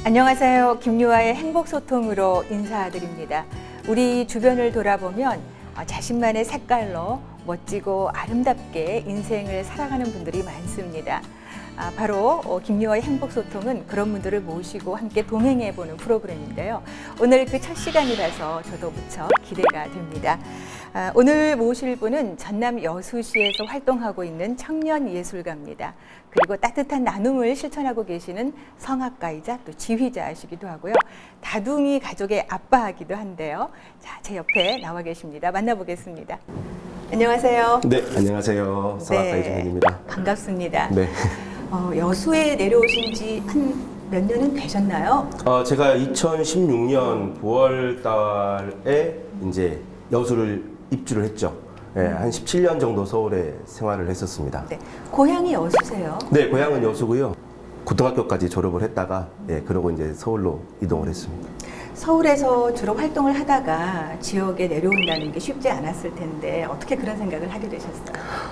안녕하세요. 김유아의 행복소통으로 인사드립니다. 우리 주변을 돌아보면 자신만의 색깔로 멋지고 아름답게 인생을 살아가는 분들이 많습니다. 바로 김유아의 행복소통은 그런 분들을 모시고 함께 동행해보는 프로그램인데요. 오늘 그 첫 시간이라서 저도 무척 기대가 됩니다. 오늘 모실 분은 전남 여수시에서 활동하고 있는 청년 예술가입니다. 그리고 따뜻한 나눔을 실천하고 계시는 성악가이자 또 지휘자이시기도 하고요. 다둥이 가족의 아빠이기도 한데요. 자, 제 옆에 나와 계십니다. 만나보겠습니다. 안녕하세요. 네, 안녕하세요. 성악가 이정현입니다. 반갑습니다. 네. 여수에 내려오신 지 한 몇 년은 되셨나요? 제가 2016년 9월 달에 이제 여수를 입주를 했죠. 네, 한 17년 정도 서울에 생활을 했었습니다. 네. 고향이 여수세요? 네, 고향은 여수고요. 고등학교까지 졸업을 했다가 그러고 이제 서울로 이동을 했습니다. 서울에서 주로 활동을 하다가 지역에 내려온다는 게 쉽지 않았을 텐데 어떻게 그런 생각을 하게 되셨어요?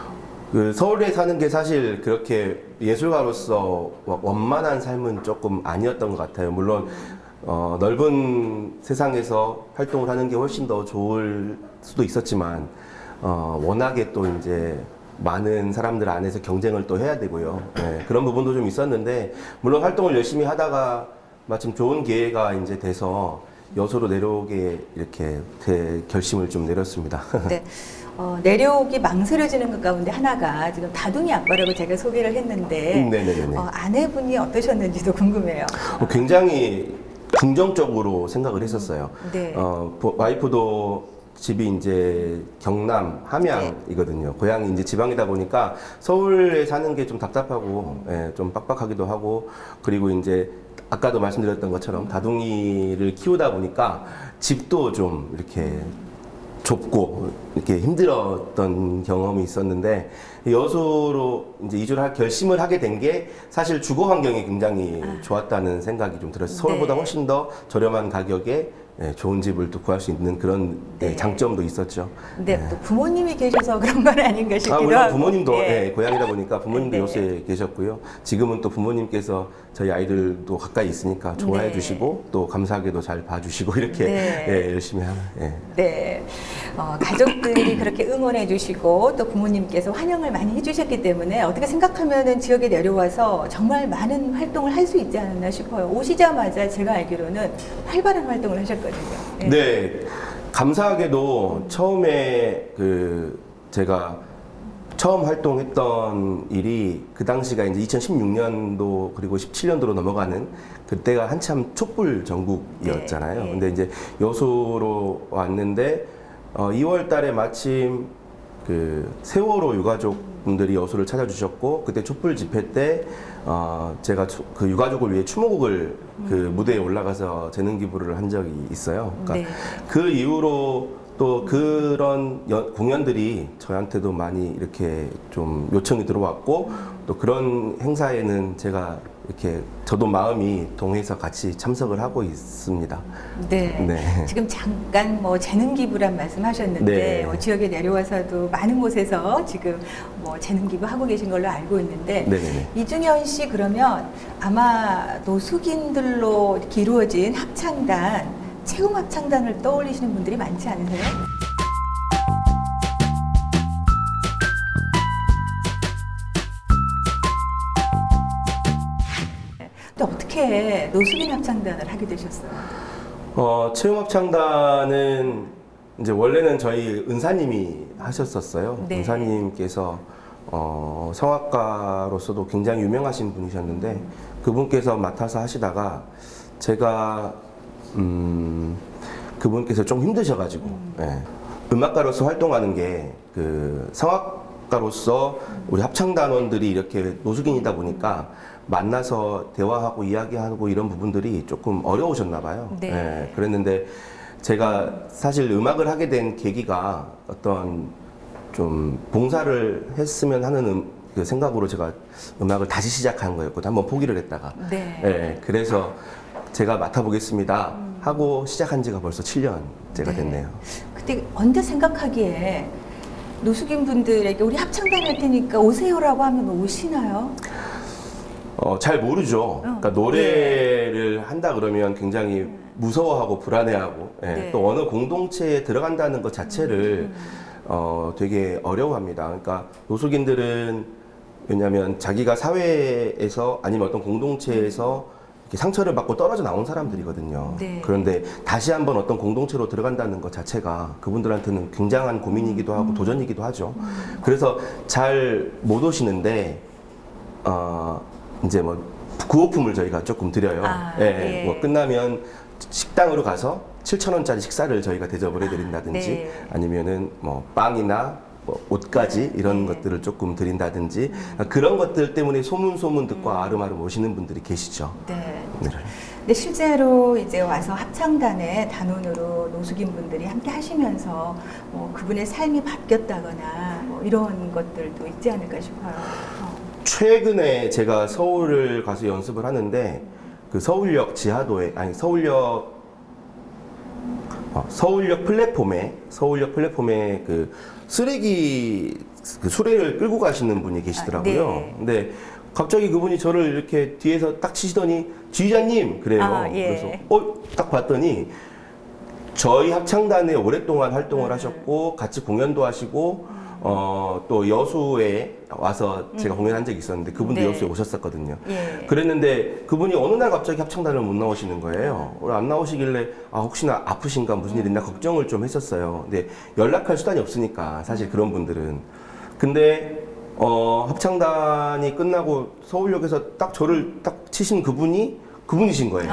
서울에 사는 게 사실 그렇게 예술가로서 원만한 삶은 조금 아니었던 것 같아요. 물론 넓은 세상에서 활동을 하는 게 훨씬 더 좋을 수도 있었지만 워낙에 또 이제 많은 사람들 안에서 경쟁을 또 해야 되고요. 네, 그런 부분도 좀 있었는데 물론 활동을 열심히 하다가 마침 좋은 기회가 이제 돼서 여수로 내려오게 이렇게 결심을 좀 내렸습니다. 네. 내려오기 망설여지는 것 가운데 하나가 지금 다둥이 아빠라고 제가 소개를 했는데 네네네. 아내분이 어떠셨는지도 궁금해요. 굉장히 긍정적으로 생각을 했었어요. 네. 와이프도 집이 이제 경남 함양이거든요. 고향이 이제 지방이다 보니까 서울에 사는 게 좀 답답하고 좀 빡빡하기도 하고 그리고 이제 아까도 말씀드렸던 것처럼 다둥이를 키우다 보니까 집도 좀 이렇게 좁고 이렇게 힘들었던 경험이 있었는데 여수로 이제 이주를 할 결심을 하게 된 게 사실 주거 환경이 굉장히 좋았다는 생각이 좀 들었어요. 서울보다 네. 훨씬 더 저렴한 가격에 좋은 집을 또 구할 수 있는 그런 네. 장점도 있었죠. 근데 또 부모님이 계셔서 그런 건 아닌가 싶기도 물론 하고. 부모님도 네. 고향이다 보니까 부모님도 네. 여수에 계셨고요. 지금은 또 부모님께서 저희 아이들도 가까이 있으니까 좋아해 네. 주시고 또 감사하게도 잘 봐주시고 이렇게 네. 열심히 하는. 네. 가족들이 그렇게 응원해 주시고 또 부모님께서 환영을 많이 해주셨기 때문에 어떻게 생각하면은 지역에 내려와서 정말 많은 활동을 할 수 있지 않았나 싶어요. 오시자마자 제가 알기로는 활발한 활동을 하셨거든요. 네. 감사하게도 처음에 제가 처음 활동했던 일이 그 당시가 이제 2016년도 그리고 17년도로 넘어가는 그때가 한참 촛불 전국이었잖아요. 네. 근데 이제 여수로 왔는데 2월 달에 마침 세월호 유가족 분들이 여수를 찾아주셨고 그때 촛불 집회 때 제가 그 유가족을 위해 추모곡을 그 무대에 올라가서 재능 기부를 한 적이 있어요. 그러니까 네. 그 이후로 또 그런 공연들이 저한테도 많이 이렇게 좀 요청이 들어왔고 또 그런 행사에는 제가 이렇게 저도 마음이 동해서 같이 참석을 하고 있습니다. 네. 네. 지금 잠깐 재능 기부란 말씀하셨는데 네. 지역에 내려와서도 많은 곳에서 지금 재능 기부하고 계신 걸로 알고 있는데 네네네. 이중현 씨 그러면 아마 노숙인들로 이렇게 이루어진 합창단, 체험 합창단을 떠올리시는 분들이 많지 않으세요? 근데 어떻게 노숙인 합창단을 하게 되셨어요? 체험합창단은 이제 원래는 저희 은사님이 하셨었어요. 네. 은사님께서 성악가로서도 굉장히 유명하신 분이셨는데 그분께서 맡아서 하시다가 제가 그분께서 좀 힘드셔가지고 음악가로서 활동하는 게 성악가로서 우리 합창단원들이 이렇게 노숙인이다 보니까 만나서 대화하고 이야기하고 이런 부분들이 조금 어려우셨나 봐요. 네. 그랬는데 제가 사실 음악을 하게 된 계기가 어떤 좀 봉사를 했으면 하는 그 생각으로 제가 음악을 다시 시작한 거였거든요. 한번 포기를 했다가. 네. 그래서 제가 맡아보겠습니다 하고 시작한 지가 벌써 7년째가 됐네요. 그때 언제 생각하기에 노숙인 분들에게 우리 합창단 할 테니까 오세요라고 하면 오시나요? 잘 모르죠. 그러니까 노래를 한다 그러면 굉장히 무서워하고 불안해하고 예, 네. 또 어느 공동체에 들어간다는 것 자체를 되게 어려워합니다. 그러니까 노숙인들은 왜냐하면 자기가 사회에서 아니면 어떤 공동체에서 이렇게 상처를 받고 떨어져 나온 사람들이거든요. 네. 그런데 다시 한번 어떤 공동체로 들어간다는 것 자체가 그분들한테는 굉장한 고민이기도 하고 도전이기도 하죠. 그래서 잘 못 오시는데 이제 뭐 구호품을 저희가 조금 드려요. 예. 뭐 끝나면 식당으로 가서 7,000원짜리 식사를 저희가 대접을 해드린다든지 네. 아니면은 뭐 빵이나 뭐 옷까지 이런 것들을 조금 드린다든지 그런 것들 때문에 소문 듣고 아름아름 오시는 분들이 계시죠. 네. 네. 근데 실제로 이제 와서 합창단의 단원으로 노숙인 분들이 함께 하시면서 뭐 그분의 삶이 바뀌었다거나 뭐 이런 것들도 있지 않을까 싶어요. 최근에 제가 서울을 가서 연습을 하는데 그 서울역 지하도에 아니 서울역 플랫폼에 그 쓰레기 그 수레를 끌고 가시는 분이 계시더라고요. 네. 근데 갑자기 그분이 저를 이렇게 뒤에서 딱 치시더니 지휘자님 그래요. 예. 그래서 딱 봤더니 저희 합창단에 오랫동안 활동을 하셨고 같이 공연도 하시고 또 여수에 와서 제가 공연한 적이 있었는데 그분도 네. 여수에 오셨었거든요. 예. 그랬는데 그분이 어느 날 갑자기 합창단을 못 나오시는 거예요. 안 나오시길래 혹시나 아프신가 무슨 일 있나 걱정을 좀 했었어요. 근데 연락할 수단이 없으니까 사실 그런 분들은. 근데 합창단이 끝나고 서울역에서 딱 저를 딱 치신 그분이신 거예요.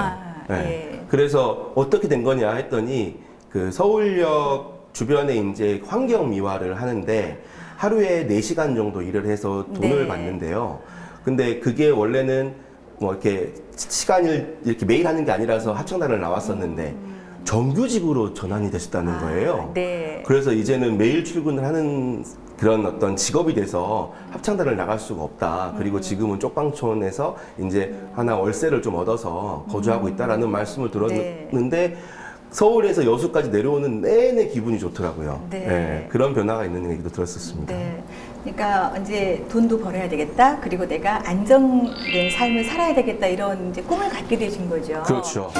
예. 그래서 어떻게 된 거냐 했더니 그 서울역 주변에 이제 환경 미화를 하는데 하루에 4시간 정도 일을 해서 돈을 네. 받는데요. 근데 그게 원래는 뭐 이렇게 시간을 이렇게 매일 하는 게 아니라서 합창단을 나왔었는데 정규직으로 전환이 되셨다는 거예요. 네. 그래서 이제는 매일 출근을 하는 그런 어떤 직업이 돼서 합창단을 나갈 수가 없다. 그리고 지금은 쪽방촌에서 이제 하나 월세를 좀 얻어서 거주하고 있다라는 말씀을 들었는데 서울에서 여수까지 내려오는 내내 기분이 좋더라고요. 네. 예, 그런 변화가 있는 얘기도 들었었습니다. 네. 그러니까 이제 돈도 벌어야 되겠다. 그리고 내가 안정된 삶을 살아야 되겠다. 이런 이제 꿈을 갖게 되신 거죠. 그렇죠.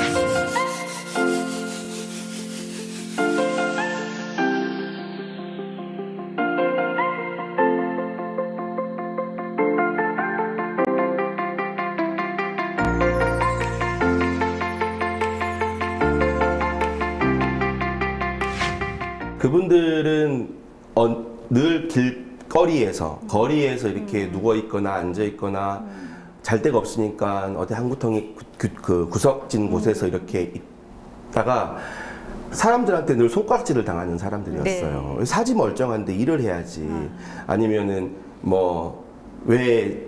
그분들은 늘 거리에서 이렇게 누워 있거나 앉아 있거나 잘 데가 없으니까 어디 한 구덩이 그 구석진 곳에서 이렇게 있다가 사람들한테 늘 손가락질을 당하는 사람들이었어요. 네. 사지 멀쩡한데 일을 해야지. 아니면은 뭐 왜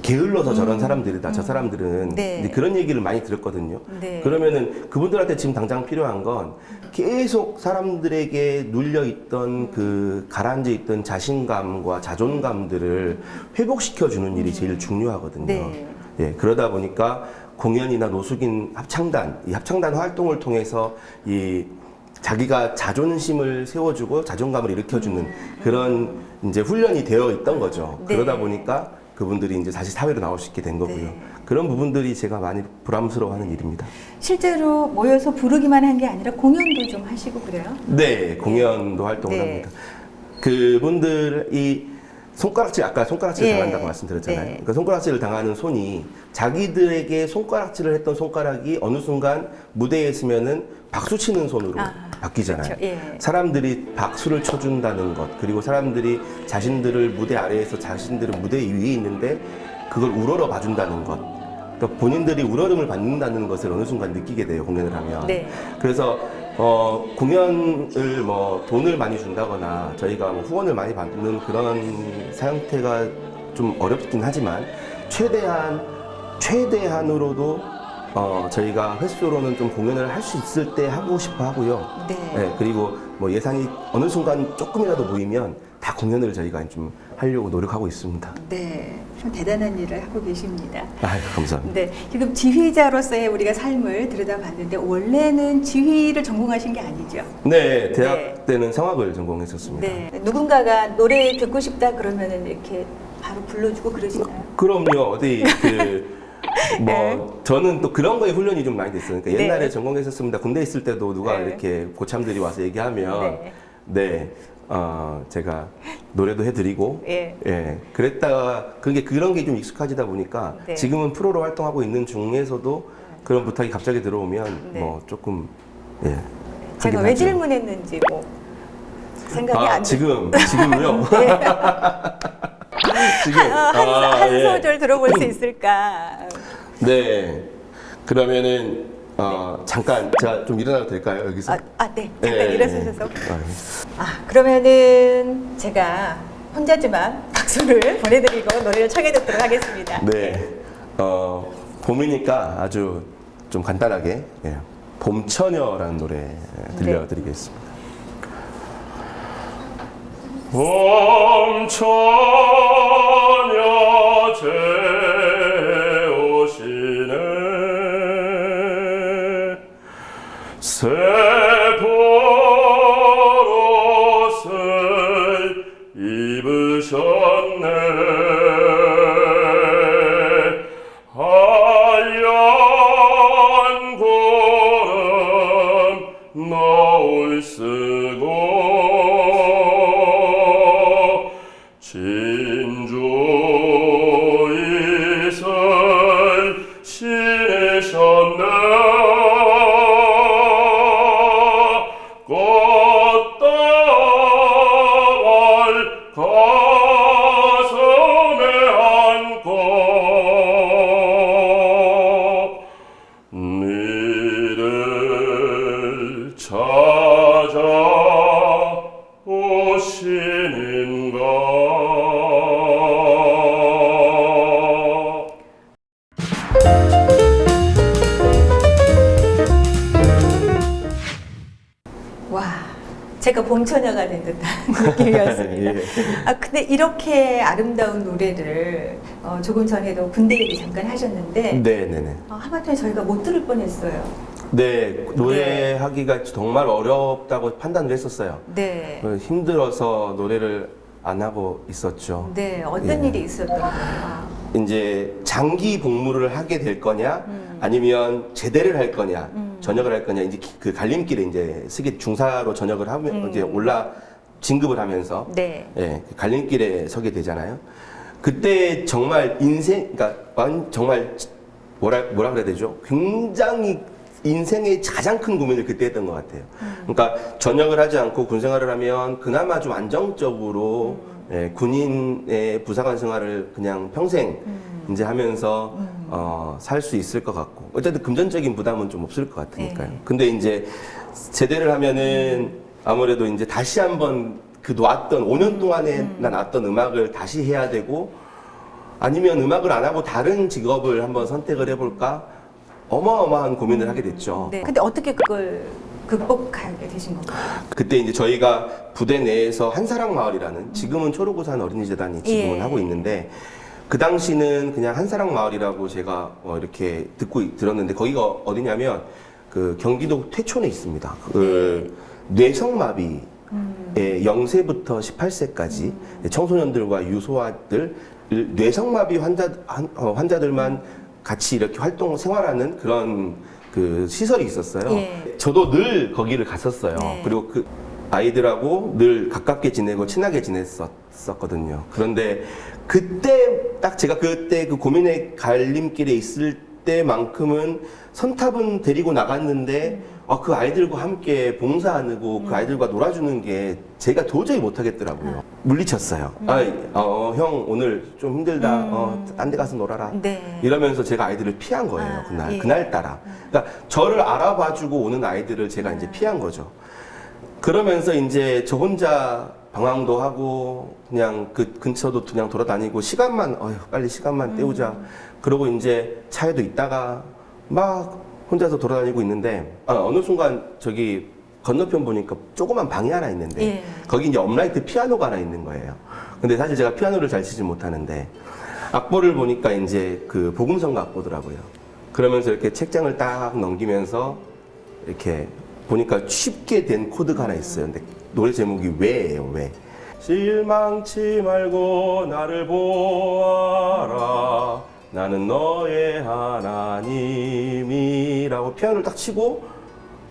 게을러서 저런 사람들이다. 저 사람들은 네. 이제 그런 얘기를 많이 들었거든요. 네. 그러면은 그분들한테 지금 당장 필요한 건 계속 사람들에게 눌려 있던 그 가라앉아 있던 자신감과 자존감들을 회복시켜 주는 일이 제일 중요하거든요. 네. 예, 그러다 보니까 공연이나 노숙인 합창단, 이 합창단 활동을 통해서 이 자기가 자존심을 세워주고 자존감을 일으켜주는 그런 이제 훈련이 되어 있던 거죠. 네. 그러다 보니까 그분들이 이제 다시 사회로 나올 수 있게 된 거고요. 네. 그런 부분들이 제가 많이 부담스러워하는 일입니다. 실제로 모여서 부르기만 한 게 아니라 공연도 좀 하시고 그래요? 네, 공연도 활동을 네. 합니다. 그분들이 아까 손가락질 예. 당한다고 말씀드렸잖아요. 네. 그러니까 손가락질을 당하는 손이 자기들에게 손가락질을 했던 손가락이 어느 순간 무대에 있으면은 박수 치는 손으로 바뀌잖아요. 그렇죠. 예. 사람들이 박수를 쳐준다는 것, 그리고 사람들이 자신들을 무대 아래에서 자신들은 무대 위에 있는데 그걸 우러러 봐준다는 것. 그러니까 본인들이 우러름을 받는다는 것을 어느 순간 느끼게 돼요, 공연을 하면. 네. 그래서 공연을 뭐 돈을 많이 준다거나 저희가 뭐 후원을 많이 받는 그런 상태가 좀 어렵긴 하지만 최대한으로도 저희가 횟수로는 좀 공연을 할 수 있을 때 하고 싶어 하고요. 네. 네, 그리고 뭐 예산이 어느 순간 조금이라도 모이면 다 공연을 저희가 좀 하려고 노력하고 있습니다. 네. 참 대단한 일을 하고 계십니다. 아유, 감사합니다. 네, 지금 지휘자로서의 우리가 삶을 들여다봤는데 원래는 지휘를 전공하신 게 아니죠? 네, 대학 네. 때는 성악을 전공했었습니다. 네, 누군가가 노래 듣고 싶다 그러면은 이렇게 바로 불러주고 그러시나요? 그럼요. 어디 네. 저는 또 그런 거에 훈련이 좀 많이 됐어요. 그러니까 네. 옛날에 전공했었습니다. 군대 있을 때도 누가 네. 이렇게 고참들이 와서 얘기하면 네. 네, 제가 노래도 해드리고 예. 예, 그랬다가 그런 게 좀 익숙해지다 보니까 네. 지금은 프로로 활동하고 있는 중에서도 그런 부탁이 갑자기 들어오면 네. 뭐 조금 예. 제가 하긴 왜 하죠. 질문했는지 뭐 생각이 안 지금요? 지금 한 예. 소절 들어볼 수 있을까? 네. 그러면은 잠깐 제가 좀 일어나도 될까요 여기서? 네. 잠깐 예, 일어서셔서. 예. 그러면은 제가 혼자지만 박수를 보내드리고 노래를 청해 듣도록 하겠습니다. 네. 봄이니까 아주 좀 간단하게 예. 봄처녀라는 노래 들려드리겠습니다. 봄처녀 재오시네 새보옷을 입으셨네 하얀 고름 노을 쓰고 진주이슬 신으셨네 꽃다발 가슴에 안고 니를 찾아 오시는가 와, 제가 봄처녀가 된 듯한 느낌이었습니다. 예. 근데 이렇게 아름다운 노래를 조금 전에도 군대 얘기 잠깐 하셨는데 네네네. 하마터면 저희가 못 들을 뻔했어요. 네, 노래하기가 정말 어렵다고 판단을 했었어요. 네. 힘들어서 노래를 안 하고 있었죠. 네, 어떤 예. 일이 있었던 거예요? 이제 장기 복무를 하게 될 거냐, 아니면 제대를 할 거냐, 전역을 할 거냐, 이제 그 갈림길에 이제 스기 중사로 전역을 하면 이제 진급을 하면서 네. 예, 그 갈림길에 서게 되잖아요. 그때 정말 그러니까 정말 뭐라 그래야 되죠? 굉장히 인생의 가장 큰 고민을 그때 했던 것 같아요. 그러니까 전역을 하지 않고 군 생활을 하면 그나마 좀 안정적으로 예, 군인의 부사관 생활을 그냥 평생 이제 하면서 살 수 있을 것 같고 어쨌든 금전적인 부담은 좀 없을 것 같으니까요. 네. 근데 이제 제대를 하면은 아무래도 이제 다시 한번 그 놨던 5년 동안에 놨던 음악을 다시 해야 되고 아니면 음악을 안 하고 다른 직업을 한번 선택을 해볼까 어마어마한 고민을 하게 됐죠. 네. 근데 어떻게 그걸 극복하게 되신 건가요? 그때 이제 저희가 부대 내에서 한사랑 마을이라는 지금은 초록우산 어린이재단이 지금은 예. 하고 있는데 그 당시는 그냥 한사랑 마을이라고 제가 이렇게 들었는데 거기가 어디냐면 그 경기도 퇴촌에 있습니다. 그 뇌성마비 의 0세부터 18세까지 청소년들과 유소아들 뇌성마비 환자들만 같이 이렇게 생활하는 그런 그 시설이 있었어요. 예. 저도 늘 거기를 갔었어요. 네. 그리고 그 아이들하고 늘 가깝게 지내고 친하게 지냈었거든요. 그런데 제가 그때 그 고민의 갈림길에 있을 때만큼은 선탑은 데리고 나갔는데 그 아이들과 함께 봉사하고 그 아이들과 놀아주는 게 제가 도저히 못하겠더라고요. 물리쳤어요. 형 오늘 좀 힘들다. 딴 데 가서 놀아라. 네. 이러면서 제가 아이들을 피한 거예요. 예. 그날따라. 그러니까 저를 알아봐주고 오는 아이들을 제가 이제 피한 거죠. 그러면서 이제 저 혼자 방황도 하고 그냥 그 근처도 그냥 돌아다니고 빨리 시간만 때우자. 그러고 이제 차에도 있다가 막 혼자서 돌아다니고 있는데 어느 순간 저기 건너편 보니까 조그만 방이 하나 있는데 예. 거기 이제 업라이트 피아노가 하나 있는 거예요. 근데 사실 제가 피아노를 잘 치지 못하는데 악보를 보니까 이제 그 복음성가 악보더라고요. 그러면서 이렇게 책장을 딱 넘기면서 이렇게 보니까 쉽게 된 코드가 하나 있어요. 근데 노래 제목이 왜예요, 왜. 실망치 말고 나를 보아라. 나는 너의 하나님이라고 피아노를 딱 치고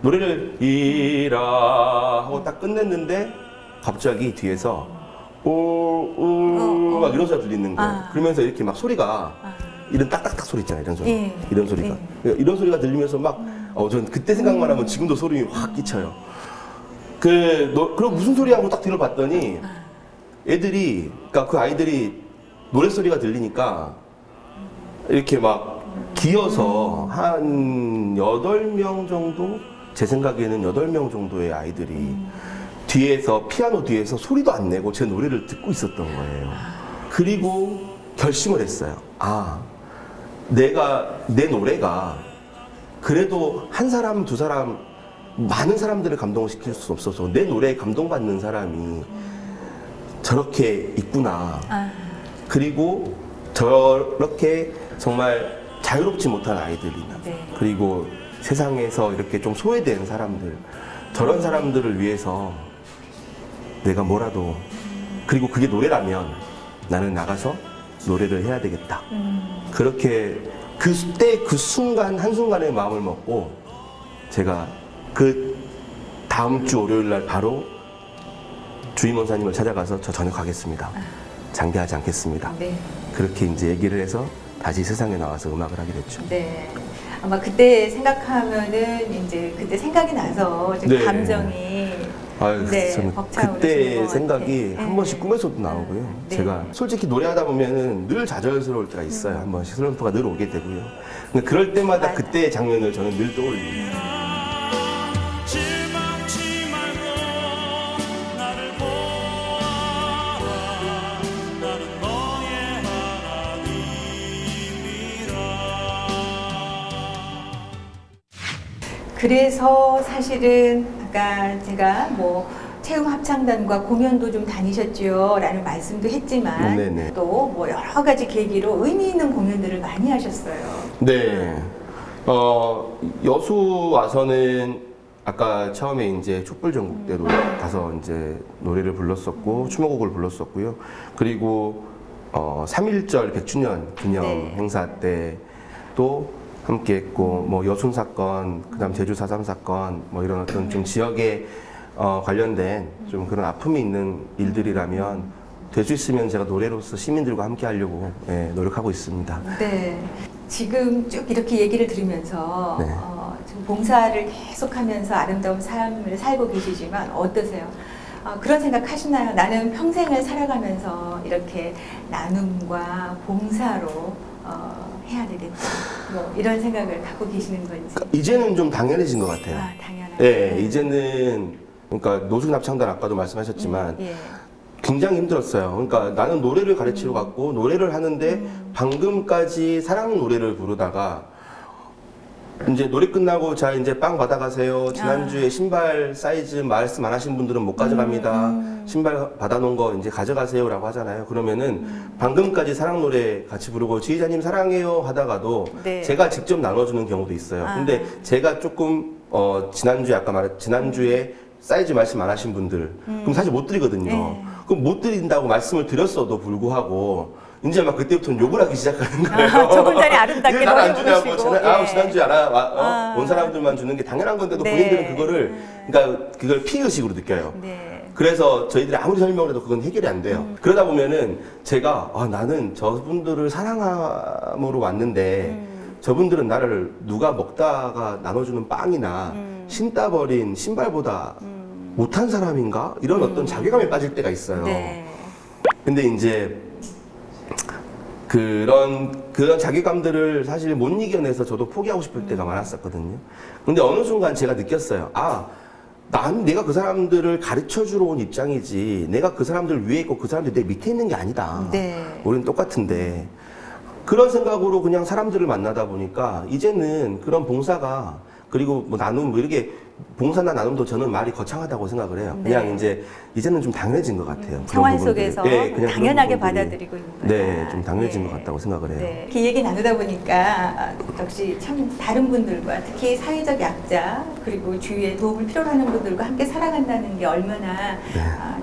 노래를 이라 하고 딱 끝냈는데 갑자기 뒤에서 막 이런 소리가 들리는 거예요. 그러면서 이렇게 막 소리가 이런 딱딱딱 소리 있잖아요. 이런 소리. 예. 이런 소리가. 이런 소리가 들리면서 막 저는 그때 생각만 하면 지금도 소름이 확 끼쳐요. 그럼 무슨 소리 하고 딱 들어봤더니 애들이, 그러니까 그 아이들이 노랫소리가 들리니까 이렇게 막 기어서 한 8명 정도? 제 생각에는 8명 정도의 아이들이 뒤에서, 피아노 뒤에서 소리도 안 내고 제 노래를 듣고 있었던 거예요. 그리고 결심을 했어요. 내 노래가 그래도 한 사람, 두 사람, 많은 사람들을 감동을 시킬 수 없어서 내 노래에 감동받는 사람이 저렇게 있구나. 그리고 저렇게 정말 자유롭지 못한 아이들이나 그리고 세상에서 이렇게 좀 소외된 사람들, 저런 사람들을 위해서 내가 뭐라도, 그리고 그게 노래라면 나는 나가서 노래를 해야 되겠다. 그렇게 그때 그 순간 한순간에 마음을 먹고 제가 그 다음 주 월요일 날 바로 주임 원사님을 찾아가서 저 전역하겠습니다. 장대하지 않겠습니다. 네. 그렇게 이제 얘기를 해서 다시 세상에 나와서 음악을 하게 됐죠. 네. 아마 그때 생각하면은 이제 그때 생각이 나서 좀 네. 감정이 저는 벅차오르시는 그때 것 생각이 같아요. 한 번씩 꿈에서도 나오고요. 네. 제가 솔직히 노래하다 보면은 늘 좌절스러울 때가 있어요. 한 번씩 슬럼프가 늘 오게 되고요. 근데 그럴 때마다 맞아. 그때의 장면을 저는 늘 떠올립니다. 실망치 말고 나를 보아라. 나는 너의 하나님이라. 그래서 사실은 아까 제가 뭐 체험 합창단과 공연도 좀 다니셨죠 라는 말씀도 했지만 네네. 또 뭐 여러 가지 계기로 의미 있는 공연들을 많이 하셨어요. 네. 여수 와서는 아까 처음에 이제 촛불 전국 때도 가서 이제 노래를 불렀었고 추모곡을 불렀었고요. 그리고 3.1절 100주년 기념 네. 행사 때 또 함께 했고, 뭐 여순 사건, 그다음 제주 4.3 사건, 뭐 이런 어떤 좀 지역에 관련된 좀 그런 아픔이 있는 일들이라면 될 수 있으면 제가 노래로서 시민들과 함께 하려고 노력하고 있습니다. 네. 지금 쭉 이렇게 얘기를 들으면서 네. 지금 봉사를 계속하면서 아름다운 삶을 살고 계시지만 어떠세요? 그런 생각 하시나요? 나는 평생을 살아가면서 이렇게 나눔과 봉사로 해야 되겠다. 뭐 이런 생각을 갖고 계시는 건지. 이제는 좀 당연해진 것 같아요. 당연하죠. 네, 이제는 그러니까 노숙인 합창단 아까도 말씀하셨지만 예. 굉장히 힘들었어요. 그러니까 나는 노래를 가르치러 갔고 노래를 하는데 방금까지 사랑 노래를 부르다가 이제 노래 끝나고 자 이제 빵 받아가세요. 지난주에 신발 사이즈 말씀 안 하신 분들은 못 가져갑니다. 신발 받아놓은 거 이제 가져가세요라고 하잖아요. 그러면은 방금까지 사랑 노래 같이 부르고 지휘자님 사랑해요 하다가도 네. 제가 직접 나눠주는 경우도 있어요. 근데 제가 조금 지난주에 아까 말했 지난주에 사이즈 말씀 안 하신 분들 그럼 사실 못 드리거든요. 네. 그럼 못 드린다고 말씀을 드렸어도 불구하고 이제 막 그때부터는 욕을 하기 시작하는 거예요. 조금 전에 아름답게 왜 나는 안 노래 주냐고. 부르시고, 지난주에 온 사람들만 주는 게 당연한 건데도 네. 본인들은 그거를, 그러니까 그걸 피의식으로 느껴요. 네. 그래서 저희들이 아무리 설명을 해도 그건 해결이 안 돼요. 그러다 보면은 제가 나는 저분들을 사랑함으로 왔는데 저분들은 나를 누가 먹다가 나눠주는 빵이나 신다 버린 신발보다 못한 사람인가? 이런 어떤 자괴감에 빠질 때가 있어요. 네. 근데 이제 그런 자괴감들을 사실 못 이겨내서 저도 포기하고 싶을 때가 많았었거든요. 근데 어느 순간 제가 느꼈어요. 내가 그 사람들을 가르쳐 주러 온 입장이지, 내가 그 사람들 위에 있고 그 사람들이 내 밑에 있는 게 아니다. 네. 우리는 똑같은데. 그런 생각으로 그냥 사람들을 만나다 보니까 이제는 그런 봉사가 그리고 뭐 나눔 뭐 이렇게 봉사나 나눔도 저는 말이 거창하다고 생각을 해요. 그냥 네. 이제 이제는 좀 당연해진 것 같아요. 그런 생활 부분들이. 속에서 네, 그냥 그런 당연하게 부분들이. 받아들이고 있는 거다. 네, 좀 당연해진 네. 것 같다고 생각을 해요. 네. 이 얘기 나누다 보니까 역시 참 다른 분들과 특히 사회적 약자 그리고 주위에 도움을 필요로 하는 분들과 함께 살아간다는 게 얼마나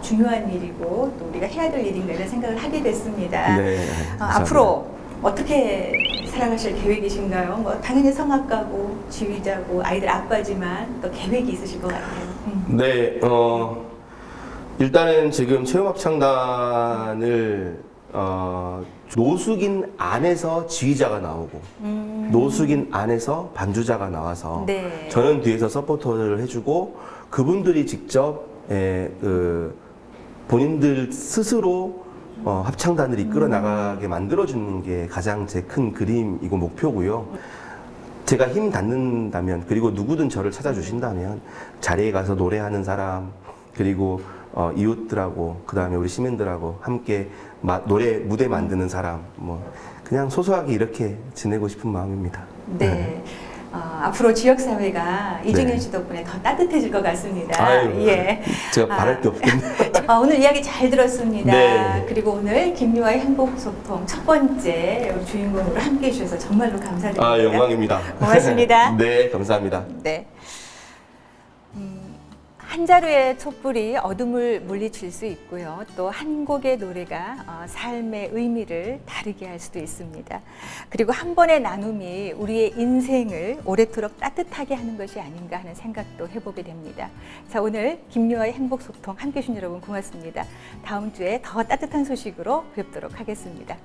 중요한 일이고 또 우리가 해야 될 일인가 이런 생각을 하게 됐습니다. 네, 감사합니다. 앞으로 어떻게 살아가실 계획이신가요? 뭐 당연히 성악가고 지휘자고 아이들 아빠지만 또 계획이 있으실 것 같아요. 네, 일단은 지금 체험합창단을 노숙인 안에서 지휘자가 나오고 노숙인 안에서 반주자가 나와서 네. 저는 뒤에서 서포터를 해주고 그분들이 직접 본인들 스스로 합창단을 이끌어 나가게 만들어주는 게 가장 제 큰 그림이고 목표고요. 제가 힘 닿는다면 그리고 누구든 저를 찾아주신다면 자리에 가서 노래하는 사람 그리고 이웃들하고 그 다음에 우리 시민들하고 함께 노래 무대 만드는 사람 뭐 그냥 소소하게 이렇게 지내고 싶은 마음입니다. 네. 앞으로 지역사회가 이중현 네. 씨 덕분에 더 따뜻해질 것 같습니다. 아유, 예. 제가 바랄 게 없겠네요. 오늘 이야기 잘 들었습니다. 네. 그리고 오늘 김유아의 행복소통 첫 번째 주인공으로 함께 해주셔서 정말로 감사드립니다. 영광입니다. 고맙습니다. 네, 감사합니다. 네. 한 자루의 촛불이 어둠을 물리칠 수 있고요. 또 한 곡의 노래가 삶의 의미를 다르게 할 수도 있습니다. 그리고 한 번의 나눔이 우리의 인생을 오래도록 따뜻하게 하는 것이 아닌가 하는 생각도 해보게 됩니다. 자, 오늘 김유아의 행복소통 함께해 주신 여러분 고맙습니다. 다음 주에 더 따뜻한 소식으로 뵙도록 하겠습니다.